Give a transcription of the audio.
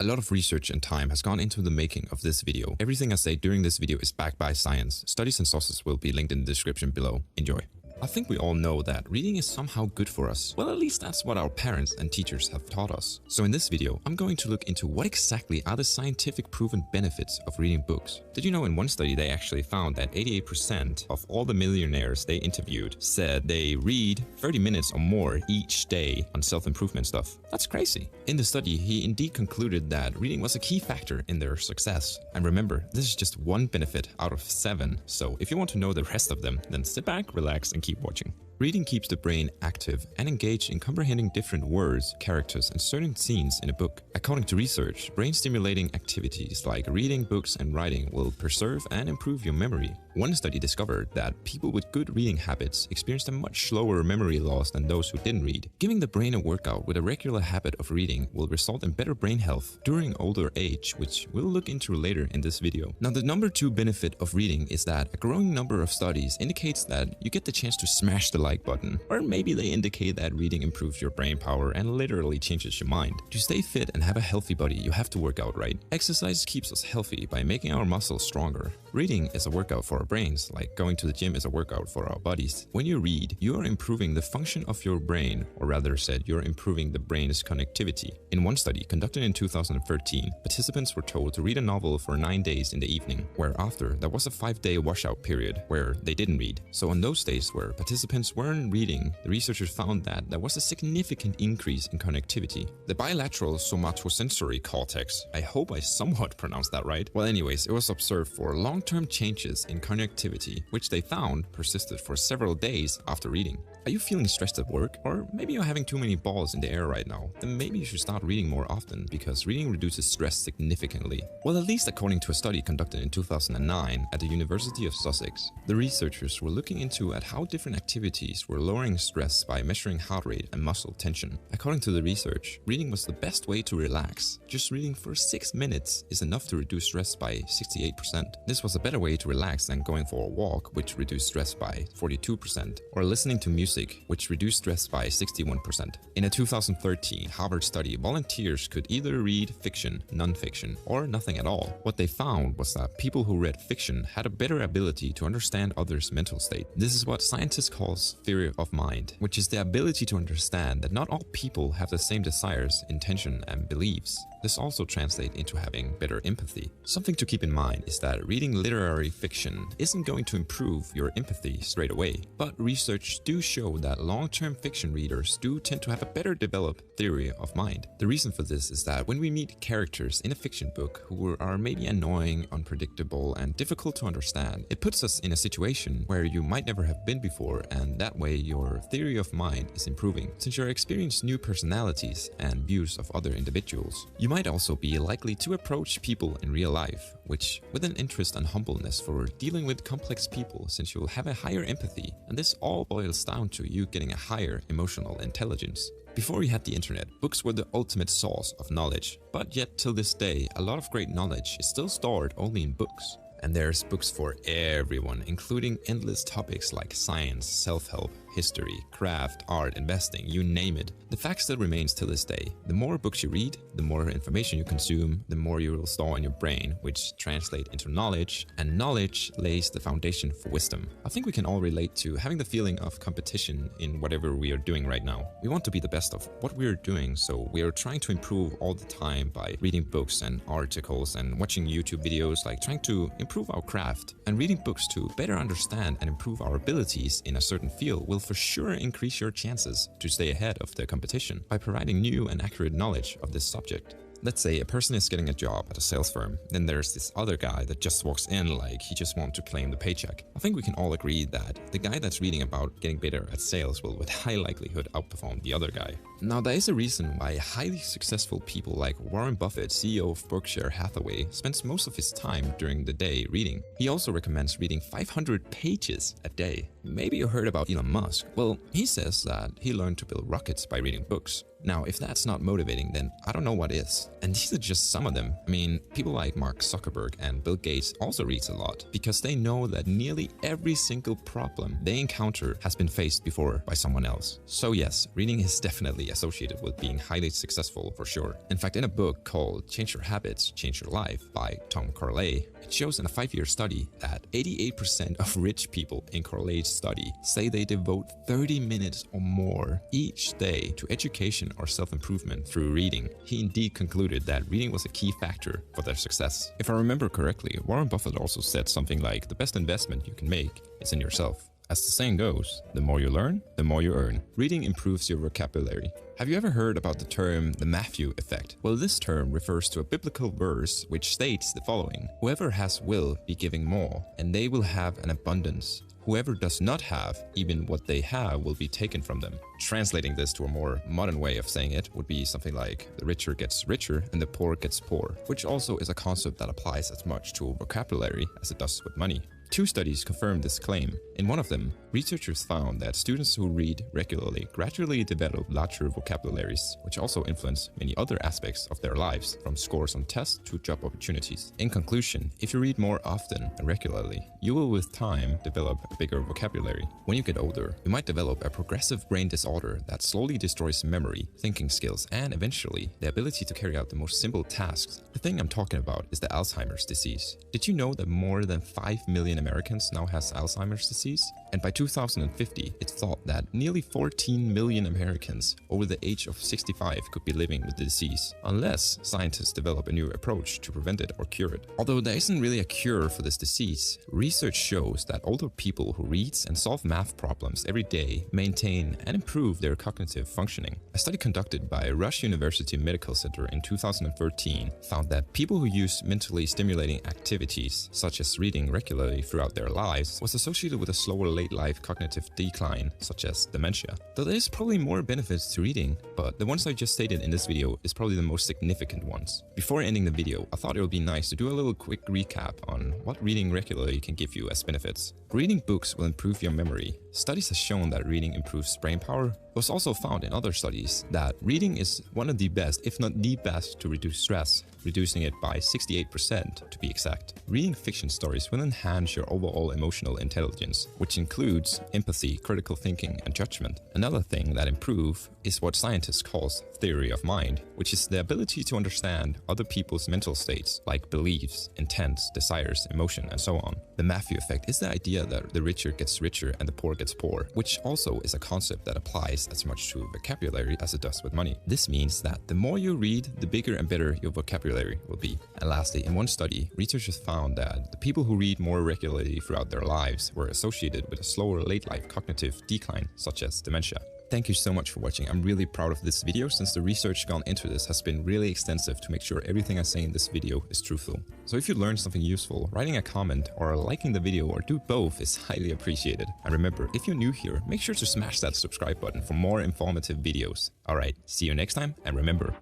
A lot of research and time has gone into the making of this video. Everything I say during this video is backed by science. Studies and sources will be linked in the description below. Enjoy. I think we all know that reading is somehow good for us. Well, at least that's what our parents and teachers have taught us. So in this video, I'm going to look into what exactly are the scientific proven benefits of reading books. Did you know in one study they actually found that 88% of all the millionaires they interviewed said they read 30 minutes or more each day on self-improvement stuff? That's crazy. In the study, he indeed concluded that reading was a key factor in their success. And remember, this is just one benefit out of 7. So if you want to know the rest of them, then sit back, relax, and keep watching. Reading keeps the brain active and engaged in comprehending different words, characters, and certain scenes in a book. According to research, brain-stimulating activities like reading books and writing will preserve and improve your memory. One study discovered that people with good reading habits experienced a much slower memory loss than those who didn't read. Giving the brain a workout with a regular habit of reading will result in better brain health during older age, which we'll look into later in this video. Now, the number 2 benefit of reading is that a growing number of studies indicates that you get the chance to smash the like button, or maybe they indicate that reading improves your brain power and literally changes your mind. To stay fit and have a healthy body, you have to work out, right? Exercise keeps us healthy by making our muscles stronger. Reading is a workout for our brains, like going to the gym is a workout for our bodies. When you read, you are improving the function of your brain, or rather said, you're improving the brain's connectivity. In one study conducted in 2013, participants were told to read a novel for 9 days in the evening, whereafter there was a 5-day washout period where they didn't read. So on those days where participants weren't reading, the researchers found that there was a significant increase in connectivity. The bilateral somatosensory cortex, I hope I somewhat pronounced that right. Well, anyways, it was observed for long-term changes in connectivity, which they found persisted for several days after reading. Are you feeling stressed at work? Or maybe you're having too many balls in the air right now? Then maybe you should start reading more often, because reading reduces stress significantly. Well, at least according to a study conducted in 2009 at the University of Sussex. The researchers were looking into at how different activities were lowering stress by measuring heart rate and muscle tension. According to the research, reading was the best way to relax. Just reading for 6 minutes is enough to reduce stress by 68%. This was a better way to relax than going for a walk, which reduced stress by 42%, or listening to music, which reduced stress by 61%. In a 2013 Harvard study, volunteers could either read fiction, non-fiction, or nothing at all. What they found was that people who read fiction had a better ability to understand others' mental state. This is what scientists call theory of mind, which is the ability to understand that not all people have the same desires, intention, and beliefs. This also translates into having better empathy. Something to keep in mind is that reading literary fiction isn't going to improve your empathy straight away, but research do show that long-term fiction readers do tend to have a better developed theory of mind. The reason for this is that when we meet characters in a fiction book who are maybe annoying, unpredictable, and difficult to understand, it puts us in a situation where you might never have been before, and that way your theory of mind is improving, since you're experiencing new personalities and views of other individuals. You might also be likely to approach people in real life, which with an interest and humbleness for dealing with complex people, since you'll have a higher empathy, and this all boils down to you getting a higher emotional intelligence. Before we had the internet, books were the ultimate source of knowledge, but yet till this day, a lot of great knowledge is still stored only in books. And there's books for everyone, including endless topics like science, self-help, history, craft, art, investing, you name it. The fact still remains till this day. The more books you read, the more information you consume, the more you will store in your brain, which translates into knowledge, and knowledge lays the foundation for wisdom. I think we can all relate to having the feeling of competition in whatever we are doing right now. We want to be the best of what we are doing, so we are trying to improve all the time by reading books and articles and watching YouTube videos, like trying to improve our craft. And reading books to better understand and improve our abilities in a certain field will for sure increase your chances to stay ahead of the competition by providing new and accurate knowledge of this subject. Let's say a person is getting a job at a sales firm, then there's this other guy that just walks in like he just wants to claim the paycheck. I think we can all agree that the guy that's reading about getting better at sales will with high likelihood outperform the other guy. Now, there is a reason why highly successful people like Warren Buffett, CEO of Berkshire Hathaway, spends most of his time during the day reading. He also recommends reading 500 pages a day. Maybe you heard about Elon Musk. Well, he says that he learned to build rockets by reading books. Now, if that's not motivating, then I don't know what is. And these are just some of them. I mean, people like Mark Zuckerberg and Bill Gates also read a lot because they know that nearly every single problem they encounter has been faced before by someone else. So yes, reading is definitely associated with being highly successful for sure. In fact, in a book called Change Your Habits, Change Your Life by Tom Carley, it shows in a 5-year study that 88% of rich people in Carley's study say they devote 30 minutes or more each day to education or self-improvement through reading. He indeed concluded that reading was a key factor for their success. If I remember correctly, Warren Buffett also said something like the best investment you can make is in yourself. As the saying goes, the more you learn, the more you earn. Reading improves your vocabulary. Have you ever heard about the term the Matthew effect? Well, this term refers to a biblical verse which states the following: whoever has will be giving more, and they will have an abundance. Whoever does not have, even what they have will be taken from them. Translating this to a more modern way of saying it would be something like the richer gets richer and the poor gets poor, which also is a concept that applies as much to vocabulary as it does with money. 2 studies confirmed this claim. In one of them, researchers found that students who read regularly gradually develop larger vocabularies, which also influence many other aspects of their lives, from scores on tests to job opportunities. In conclusion, if you read more often and regularly, you will with time develop a bigger vocabulary. When you get older, you might develop a progressive brain disorder that slowly destroys memory, thinking skills, and eventually the ability to carry out the most simple tasks. The thing I'm talking about is the Alzheimer's disease. Did you know that more than 5 million Americans now has Alzheimer's disease? And by 2050, it's thought that nearly 14 million Americans over the age of 65 could be living with the disease, unless scientists develop a new approach to prevent it or cure it. Although there isn't really a cure for this disease, research shows that older people who read and solve math problems every day maintain and improve their cognitive functioning. A study conducted by Rush University Medical Center in 2013 found that people who use mentally stimulating activities, such as reading regularly throughout their lives, was associated with a slower late-life cognitive decline, such as dementia. Though there's probably more benefits to reading, but the ones I just stated in this video is probably the most significant ones. Before ending the video, I thought it would be nice to do a little quick recap on what reading regularly can give you as benefits. Reading books will improve your memory. Studies have shown that reading improves brain power. It was also found in other studies that reading is one of the best, if not the best, to reduce stress, reducing it by 68% to be exact. Reading fiction stories will enhance your overall emotional intelligence, which includes empathy, critical thinking, and judgment. Another thing that improves is what scientists call theory of mind, which is the ability to understand other people's mental states, like beliefs, intents, desires, emotion, and so on. The Matthew effect is the idea that the richer gets richer and the poor gets poor, which also is a concept that applies as much to vocabulary as it does with money. This means that the more you read, the bigger and better your vocabulary will be. And lastly, in one study, researchers found that the people who read more regularly throughout their lives were associated with a slower late-life cognitive decline, such as dementia. Thank you so much for watching. I'm really proud of this video since the research gone into this has been really extensive to make sure everything I say in this video is truthful. So if you learned something useful, writing a comment or liking the video or do both is highly appreciated. And remember, if you're new here, make sure to smash that subscribe button for more informative videos. Alright, see you next time, and remember,